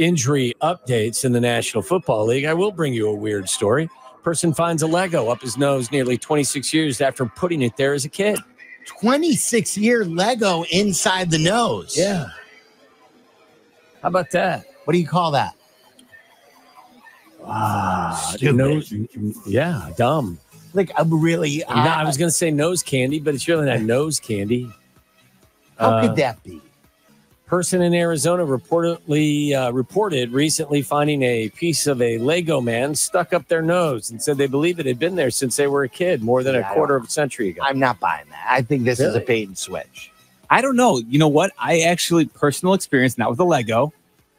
injury updates in the National Football League, I will bring you a weird story. Person finds a Lego up his nose nearly 26 years after putting it there as a kid. 26-year Lego inside the nose. Yeah. How about that? What do you call that? Stupid. Yeah, dumb. Like, I'm really... I was going to say nose candy, but it's really not nose candy. How could that be? Person in Arizona reported recently finding a piece of a Lego man stuck up their nose and said they believe it had been there since they were a kid, more than a quarter of a century ago. I'm not buying that. I think this is a bait and switch. I don't know. You know what? I actually, personal experience, not with a Lego,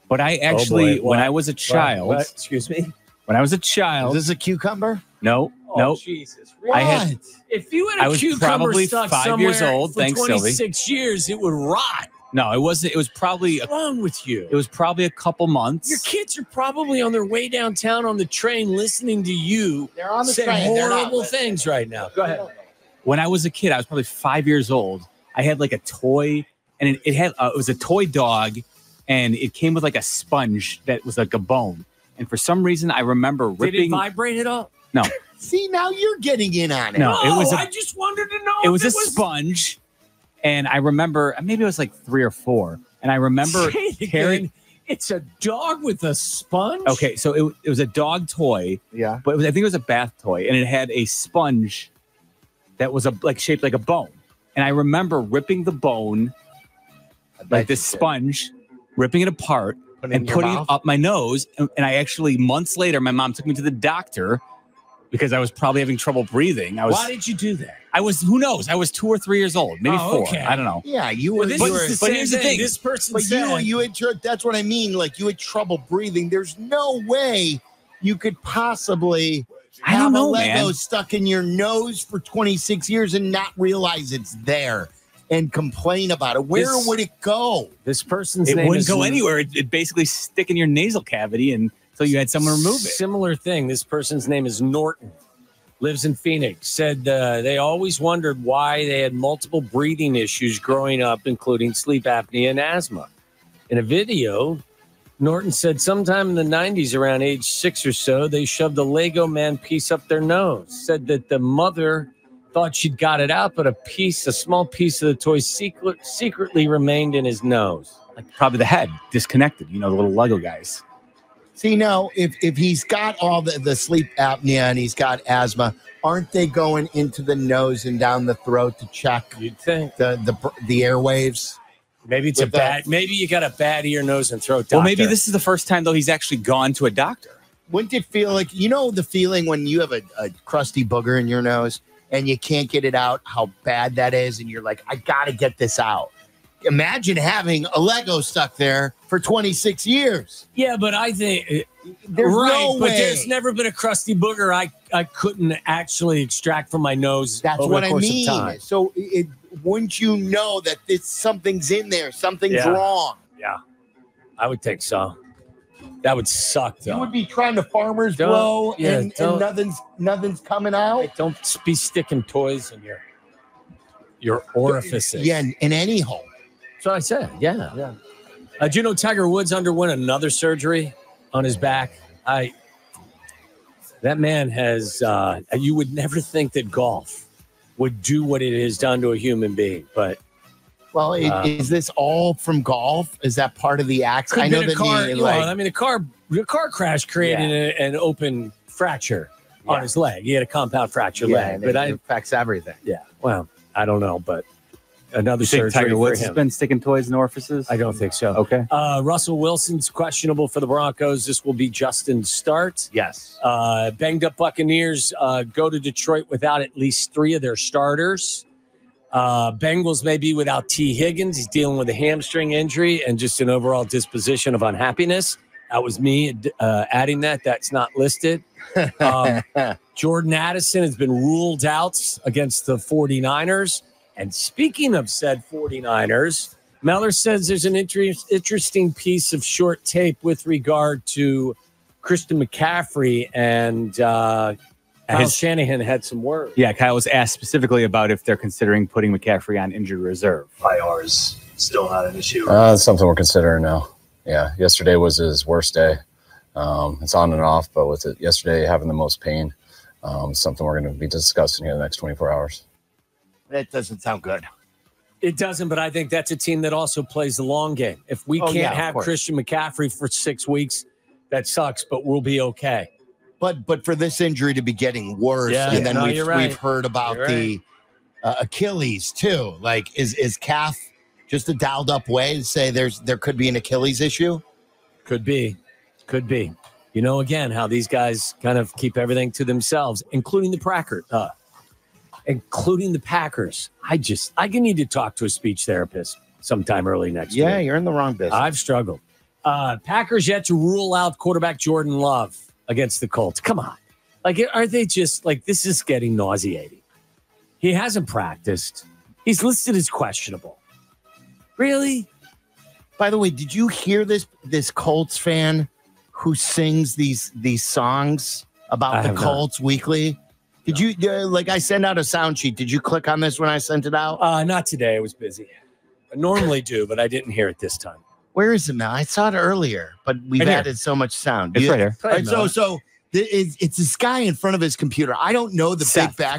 but I actually, when I was a child. Excuse me? When I was a child. Is this a cucumber? No. No. Jesus. What? If you had a cucumber stuck 5 years old, for 26 years, it would rot. No, it wasn't. It was probably What's wrong with you? It was probably a couple months. Your kids are probably on their way downtown on the train listening to you say horrible things right now. Go ahead. When I was a kid, I was probably 5 years old. I had like a toy, and it was a toy dog, and it came with like a sponge that was like a bone. And for some reason, I remember ripping. Did it vibrate at all? No. See, now you're getting in on it. No, it was. I just wanted to know. It was a sponge. And I remember, maybe it was like 3 or 4. And I remember carrying. It's a dog with a sponge? Okay, so it was a dog toy. Yeah. But I think it was a bath toy. And it had a sponge that was shaped like a bone. And I remember ripping the bone, like this sponge, ripping it apart and putting it up my nose. And I actually, months later, my mom took me to the doctor because I was probably having trouble breathing. Why did you do that? Who knows? I was 2 or 3 years old, maybe 4. Okay. I don't know. Yeah, you were. But here's the thing. This person said. You had, that's what I mean. Like, you had trouble breathing. There's no way you could possibly have a Lego stuck in your nose for 26 years and not realize it's there and complain about it. Where would it go? This person's name wouldn't is go anywhere. It'd basically stick in your nasal cavity and so you had someone remove it. Similar thing. This person's name is Norton. Lives in Phoenix. Said they always wondered why they had multiple breathing issues growing up, including sleep apnea and asthma. In a video, Norton said sometime in the 90s, around age 6 or so, they shoved a Lego man piece up their nose. Said that the mother thought she'd got it out, but a small piece of the toy secretly remained in his nose. Like probably the head disconnected, the little Lego guys. See, no, if he's got all the sleep apnea and he's got asthma, aren't they going into the nose and down the throat to check? You'd think the airwaves. Maybe it's maybe you got a bad ear, nose, and throat doctor. Well, maybe this is the first time though he's actually gone to a doctor. Wouldn't it feel like the feeling when you have a crusty booger in your nose and you can't get it out? How bad that is, and you're like, I gotta get this out. Imagine having a Lego stuck there for 26 years. Yeah, but I think there's no way. But there's never been a crusty booger I couldn't actually extract from my nose. That's over what the I course mean. Of time. So wouldn't you know that something's in there, something's wrong? Yeah, I would think so. That would suck, though. You would be trying to farmer's blow and nothing's coming out. Don't be sticking toys in your orifices. Yeah, in any hole. That's what I said. Yeah. Do you know Tiger Woods underwent another surgery on his back? That man has. You would never think that golf would do what it has done to a human being, but. Well, is this all from golf? Is that part of the accident? I know that the car crash created an open fracture on his leg. He had a compound fracture leg, but it affects everything. Yeah. Well, I don't know, but another surgery. Tiger Woods for him. has been sticking toys in orifices? I don't think so. Okay. Russell Wilson's questionable for the Broncos. This will be Justin's start. Yes. Banged up Buccaneers go to Detroit without at least 3 of their starters. Bengals may be without T. Higgins. He's dealing with a hamstring injury and just an overall disposition of unhappiness. That was me adding that. That's not listed. Jordan Addison has been ruled out against the 49ers. And speaking of said 49ers, Meller says there's an interesting piece of short tape with regard to Christian McCaffrey and Kyle Shanahan had some words. Yeah, Kyle was asked specifically about if they're considering putting McCaffrey on injured reserve. IR's still not an issue. That's something we're considering now. Yeah, yesterday was his worst day. It's on and off, but with it yesterday having the most pain, something we're going to be discussing here in the next 24 hours. That doesn't sound good. It doesn't, but I think that's a team that also plays the long game. If we can't have Christian McCaffrey for 6 weeks, that sucks, but we'll be okay. But for this injury to be getting worse, and then we've heard about the Achilles too. Like, is calf just a dialed up way to say there could be an Achilles issue? Could be. You know, again, how these guys kind of keep everything to themselves, including the Packers. I need to talk to a speech therapist sometime early next year. Yeah, you're in the wrong business. I've struggled. Packers yet to rule out quarterback Jordan Love against the Colts. Come on. Like, are they just like, this is getting nauseating. He hasn't practiced. He's listed as questionable. Really? By the way, did you hear this Colts fan who sings these songs about the Colts weekly? Did you I send out a sound sheet? Did you click on this when I sent it out? Not today. I was busy. I normally do, but I didn't hear it this time. Where is it now? I saw it earlier, but we've added so much sound. It's right here. Right, so it's this guy in front of his computer. I don't know the big backstory.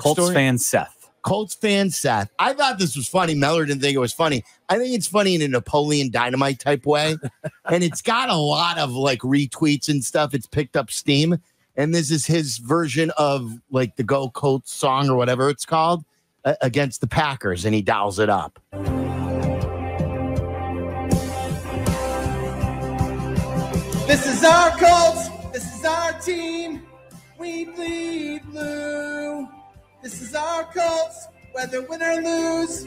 Colts fan Seth. I thought this was funny. Mellor didn't think it was funny. I think it's funny in a Napoleon Dynamite type way. And it's got a lot of like retweets and stuff. It's picked up steam. And this is his version of like the Go Colts song or whatever it's called against the Packers. And he dials it up. This is our Colts. This is our team. We bleed blue. This is our Colts. Whether win or lose,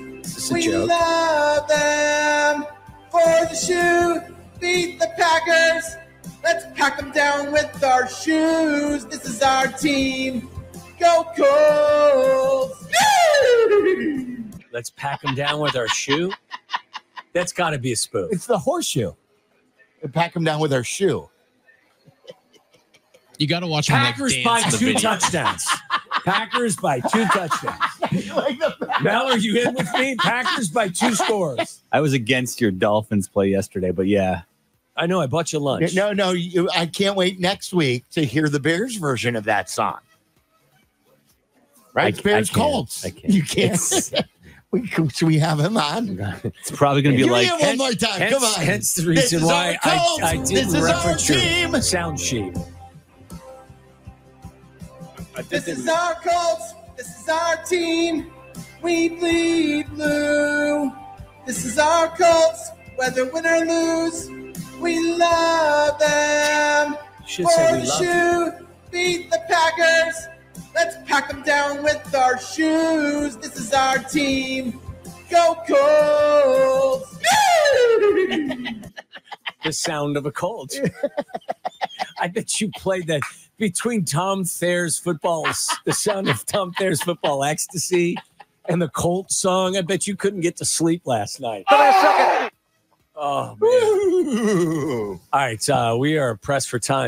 we love them. For the shoe, beat the Packers. Let's pack them down with our shoes. This is our team. Go Colts. Let's pack them down with our shoe. That's got to be a spoof. It's the horseshoe. Pack them down with our shoe. You got to watch Packers by 2 touchdowns. Packers by 2 touchdowns. Mel, are you in with me? Packers by 2 scores. I was against your Dolphins play yesterday, but yeah. I know. I bought you lunch. No, I can't wait next week to hear the Bears version of that song. Right? Bears Colts. I can't. You can't. Should we have him on? It's probably going to be like. Give me one more time. Come on. Hence the reason why I didn't reference your sound sheet. This is our Colts. This is our team. We bleed blue. This is our Colts. Whether win or lose, we love them. For the shoe, beat the Packers. Let's pack them down with our shoes. This is our team. Go Colts. The sound of a Colt. I bet you played that between Tom Thayer's the sound of Tom Thayer's football ecstasy and the Colt song. I bet you couldn't get to sleep last night. Oh, man. All right. We are pressed for time.